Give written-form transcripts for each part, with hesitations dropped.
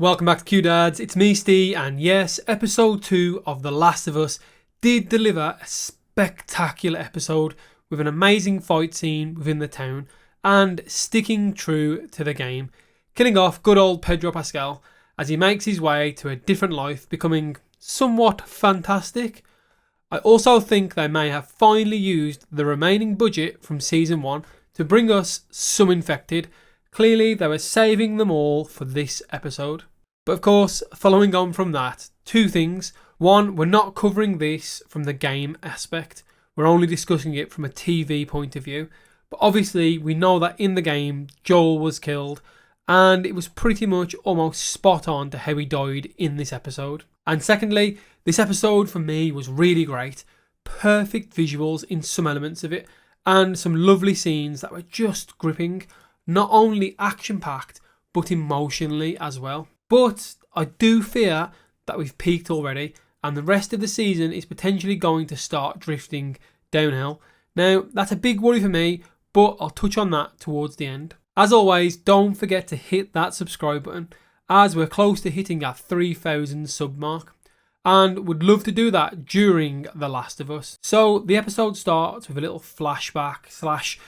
Welcome back to Q-Dads, it's me Steve, and yes, episode 2 of The Last of Us did deliver a spectacular episode with an amazing fight scene within the town and sticking true to the game, killing off good old Pedro Pascal as he makes his way to a different life, becoming somewhat fantastic. I also think they may have finally used the remaining budget from season 1 to bring us some infected. Clearly they were saving them all for this episode. But of course, following on from that, two things. One, we're not covering this from the game aspect. We're only discussing it from a TV point of view. But obviously, we know that in the game, Joel was killed. And it was pretty much almost spot on to how he died in this episode. And secondly, this episode for me was really great. Perfect visuals in some elements of it. And some lovely scenes that were just gripping. Not only action-packed, but emotionally as well. But I do fear that we've peaked already and the rest of the season is potentially going to start drifting downhill. Now, that's a big worry for me, but I'll touch on that towards the end. As always, don't forget to hit that subscribe button as we're close to hitting our 3,000 sub mark and would love to do that during The Last of Us. So the episode starts with a little flashback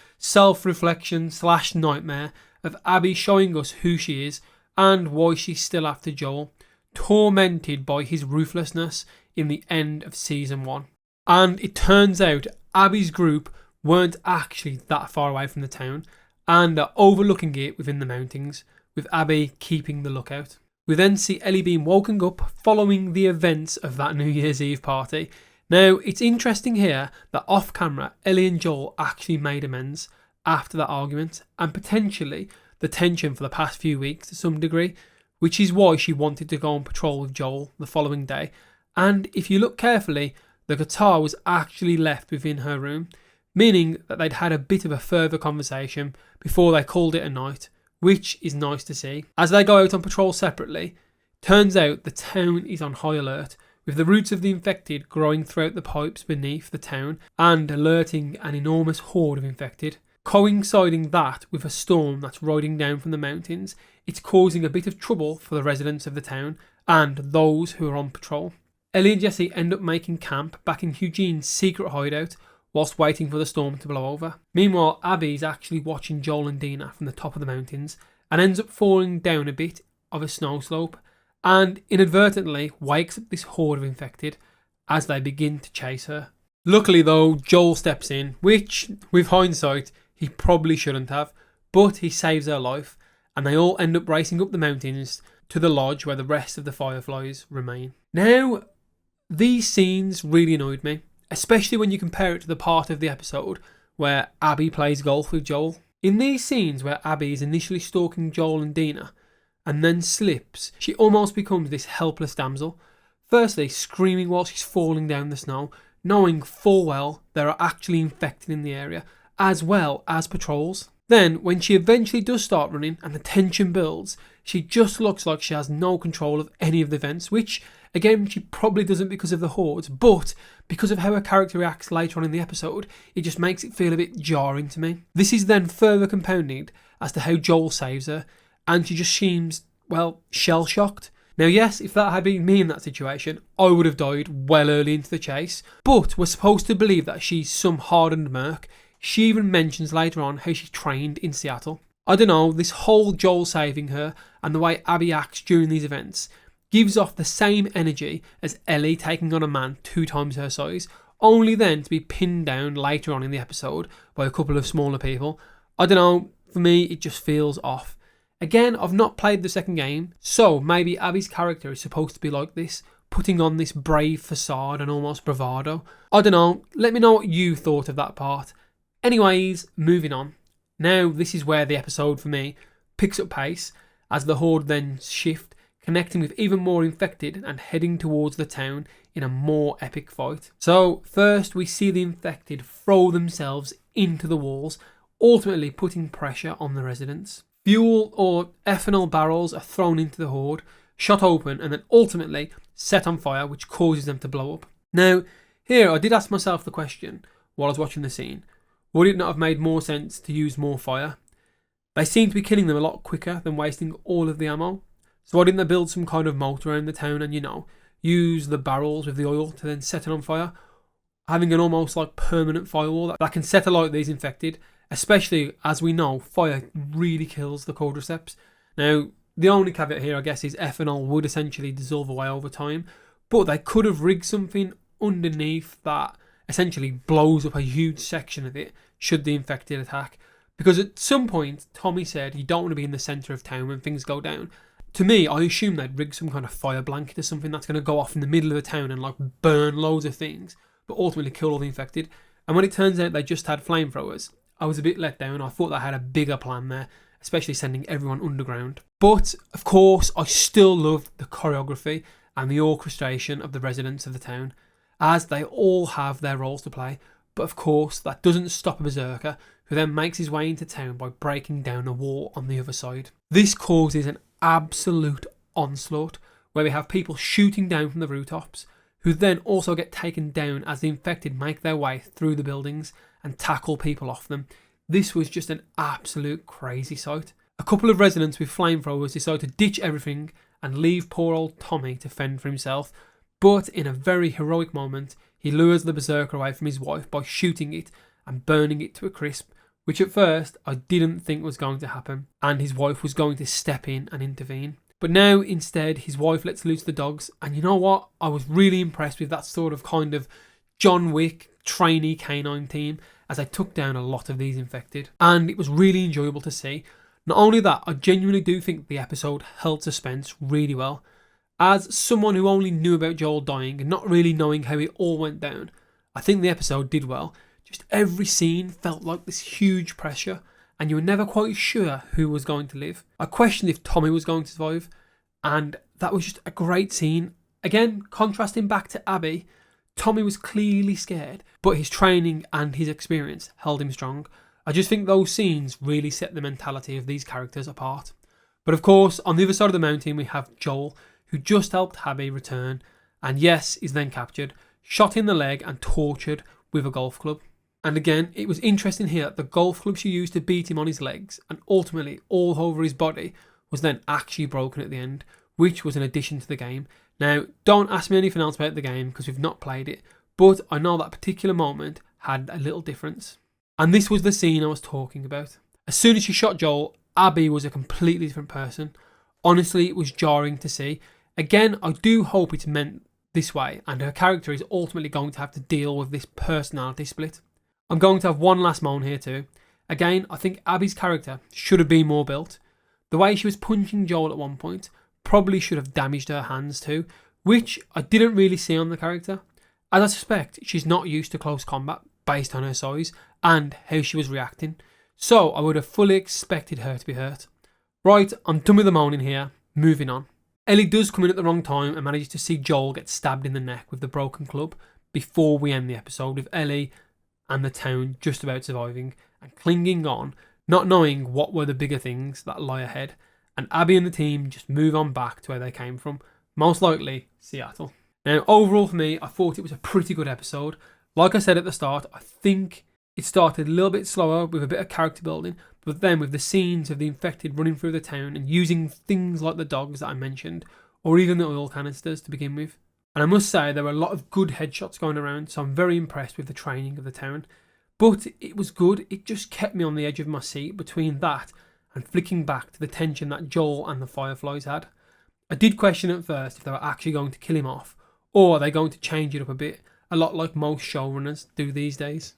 / self-reflection / nightmare of Abby showing us who she is and why she's still after Joel, tormented by his ruthlessness in the end of season 1. And it turns out Abby's group weren't actually that far away from the town and are overlooking it within the mountains, with Abby keeping the lookout. We then see Ellie being woken up following the events of that New Year's Eve party. Now, it's interesting here that off camera, Ellie and Joel actually made amends after that argument and potentially the tension for the past few weeks to some degree, which is why she wanted to go on patrol with Joel the following day. And if you look carefully, the guitar was actually left within her room, meaning that they'd had a bit of a further conversation before they called it a night, which is nice to see. As they go out on patrol separately, turns out the town is on high alert, with the roots of the infected growing throughout the pipes beneath the town and alerting an enormous horde of infected. Coinciding that with a storm that's riding down from the mountains, it's causing a bit of trouble for the residents of the town and those who are on patrol. Ellie and Jesse end up making camp back in Eugene's secret hideout whilst waiting for the storm to blow over. Meanwhile, Abby is actually watching Joel and Dina from the top of the mountains and ends up falling down a bit of a snow slope and inadvertently wakes up this horde of infected as they begin to chase her. Luckily though, Joel steps in, which, with hindsight, he probably shouldn't have, but he saves her life and they all end up racing up the mountains to the lodge where the rest of the Fireflies remain. Now, these scenes really annoyed me, especially when you compare it to the part of the episode where Abby plays golf with Joel. In these scenes where Abby is initially stalking Joel and Dina and then slips, she almost becomes this helpless damsel, firstly screaming while she's falling down the snow, knowing full well there are actually infected in the area, as well as patrols. Then, when she eventually does start running and the tension builds, she just looks like she has no control of any of the events, which, again, she probably doesn't because of the hordes, but because of how her character reacts later on in the episode, it just makes it feel a bit jarring to me. This is then further compounded as to how Joel saves her, and she just seems, well, shell-shocked. Now yes, if that had been me in that situation, I would have died well early into the chase, but we're supposed to believe that she's some hardened merc. She even mentions later on how she trained in Seattle. I don't know, this whole Joel saving her and the way Abby acts during these events gives off the same energy as Ellie taking on a man 2 times her size, only then to be pinned down later on in the episode by a couple of smaller people. I don't know, for me it just feels off. Again, I've not played the second game, so maybe Abby's character is supposed to be like this, putting on this brave facade and almost bravado. I don't know, let me know what you thought of that part. Anyways, moving on. Now this is where the episode for me picks up pace as the horde then shift, connecting with even more infected and heading towards the town in a more epic fight. So first we see the infected throw themselves into the walls, ultimately putting pressure on the residents. Fuel or ethanol barrels are thrown into the horde, shot open and then ultimately set on fire, which causes them to blow up. Now here I did ask myself the question while I was watching the scene. Would it not have made more sense to use more fire? They seem to be killing them a lot quicker than wasting all of the ammo. So why didn't they build some kind of moat around the town and, use the barrels with the oil to then set it on fire? Having an almost like permanent firewall that can set alight these infected, especially as we know, fire really kills the cordyceps. Now, the only caveat here, I guess, is ethanol would essentially dissolve away over time, but they could have rigged something underneath that essentially blows up a huge section of it should the infected attack. Because at some point, Tommy said you don't want to be in the centre of town when things go down. To me, I assume they'd rig some kind of fire blanket or something that's going to go off in the middle of the town and like burn loads of things, but ultimately kill all the infected. And when it turns out they just had flamethrowers, I was a bit let down. I thought they had a bigger plan there, especially sending everyone underground. But, of course, I still loved the choreography and the orchestration of the residents of the town, as they all have their roles to play. But, of course, that doesn't stop a berserker, who then makes his way into town by breaking down a wall on the other side. This causes an absolute onslaught, where we have people shooting down from the rooftops, who then also get taken down as the infected make their way through the buildings and tackle people off them. This was just an absolute crazy sight. A couple of residents with flamethrowers decide to ditch everything and leave poor old Tommy to fend for himself, but in a very heroic moment, he lures the berserker away from his wife by shooting it and burning it to a crisp, which at first I didn't think was going to happen, and his wife was going to step in and intervene. But now, instead, his wife lets loose the dogs, and you know what? I was really impressed with that sort of kind of John Wick trainee canine team as they took down a lot of these infected, and it was really enjoyable to see. Not only that, I genuinely do think the episode held suspense really well. As someone who only knew about Joel dying and not really knowing how it all went down, I think the episode did well. Just every scene felt like this huge pressure, and you were never quite sure who was going to live. I questioned if Tommy was going to survive, and that was just a great scene. Again, contrasting back to Abby, Tommy was clearly scared, but his training and his experience held him strong. I just think those scenes really set the mentality of these characters apart. But of course, on the other side of the mountain, we have Joel, who just helped Abby return, and yes, is then captured, shot in the leg and tortured with a golf club. And again, it was interesting here that the golf club she used to beat him on his legs and ultimately all over his body was then actually broken at the end, which was an addition to the game. Now, don't ask me anything else about the game because we've not played it, but I know that particular moment had a little difference. And this was the scene I was talking about. As soon as she shot Joel, Abby was a completely different person. Honestly, it was jarring to see. Again, I do hope it's meant this way and her character is ultimately going to have to deal with this personality split. I'm going to have one last moan here too. Again, I think Abby's character should have been more built. The way she was punching Joel at one point probably should have damaged her hands too, which I didn't really see on the character, as I suspect she's not used to close combat based on her size and how she was reacting, so I would have fully expected her to be hurt. Right, I'm done with the moaning here, moving on. Ellie does come in at the wrong time and manages to see Joel get stabbed in the neck with the broken club before we end the episode, with Ellie and the town just about surviving and clinging on, not knowing what were the bigger things that lie ahead, and Abby and the team just move on back to where they came from, most likely Seattle. Now, overall for me, I thought it was a pretty good episode. Like I said at the start, I think it started a little bit slower with a bit of character building, but then with the scenes of the infected running through the town and using things like the dogs that I mentioned, or even the oil canisters to begin with. And I must say there were a lot of good headshots going around, so I'm very impressed with the training of the town. But it was good, it just kept me on the edge of my seat between that and flicking back to the tension that Joel and the Fireflies had. I did question at first if they were actually going to kill him off, or are they going to change it up a bit, a lot like most showrunners do these days.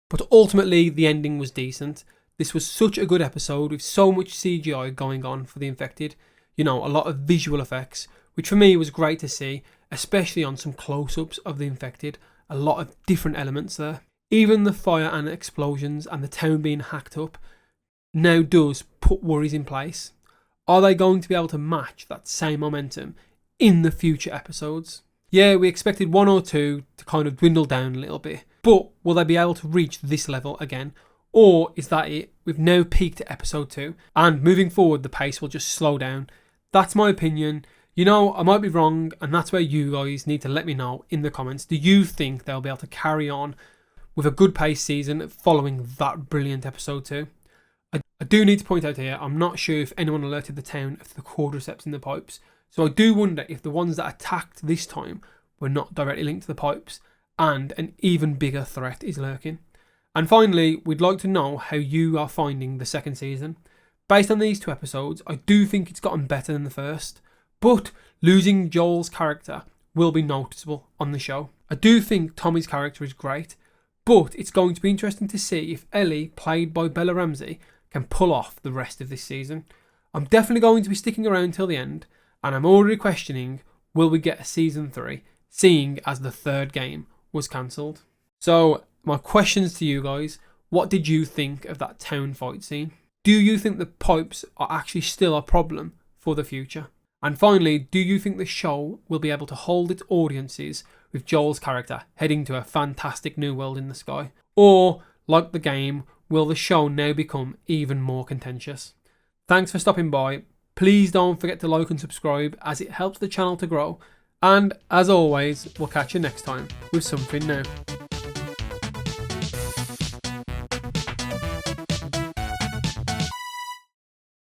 But ultimately, the ending was decent. This was such a good episode with so much CGI going on for the infected. A lot of visual effects, which for me was great to see, especially on some close-ups of the infected. A lot of different elements there. Even the fire and explosions and the town being hacked up now does put worries in place. Are they going to be able to match that same momentum in the future episodes? Yeah, we expected one or two to kind of dwindle down a little bit, but will they be able to reach this level again? Or is that it? We've now peaked at episode 2, and moving forward the pace will just slow down. That's my opinion. I might be wrong, and that's where you guys need to let me know in the comments. Do you think they'll be able to carry on with a good pace season following that brilliant episode 2? I do need to point out here, I'm not sure if anyone alerted the town of the cordyceps in the pipes, so I do wonder if the ones that attacked this time were not directly linked to the pipes, and an even bigger threat is lurking. And finally, we'd like to know how you are finding the second season. Based on these 2 episodes, I do think it's gotten better than the first, but losing Joel's character will be noticeable on the show. I do think Tommy's character is great, but it's going to be interesting to see if Ellie, played by Bella Ramsey, can pull off the rest of this season. I'm definitely going to be sticking around till the end, and I'm already questioning, will we get a season 3, seeing as the 3rd game was cancelled. So my questions to you guys, what did you think of that town fight scene? Do you think the pipes are actually still a problem for the future? And finally, do you think the show will be able to hold its audiences with Joel's character heading to a fantastic new world in the sky? Or, like the game, will the show now become even more contentious? Thanks for stopping by. Please don't forget to like and subscribe, as it helps the channel to grow. And as always, we'll catch you next time with something new.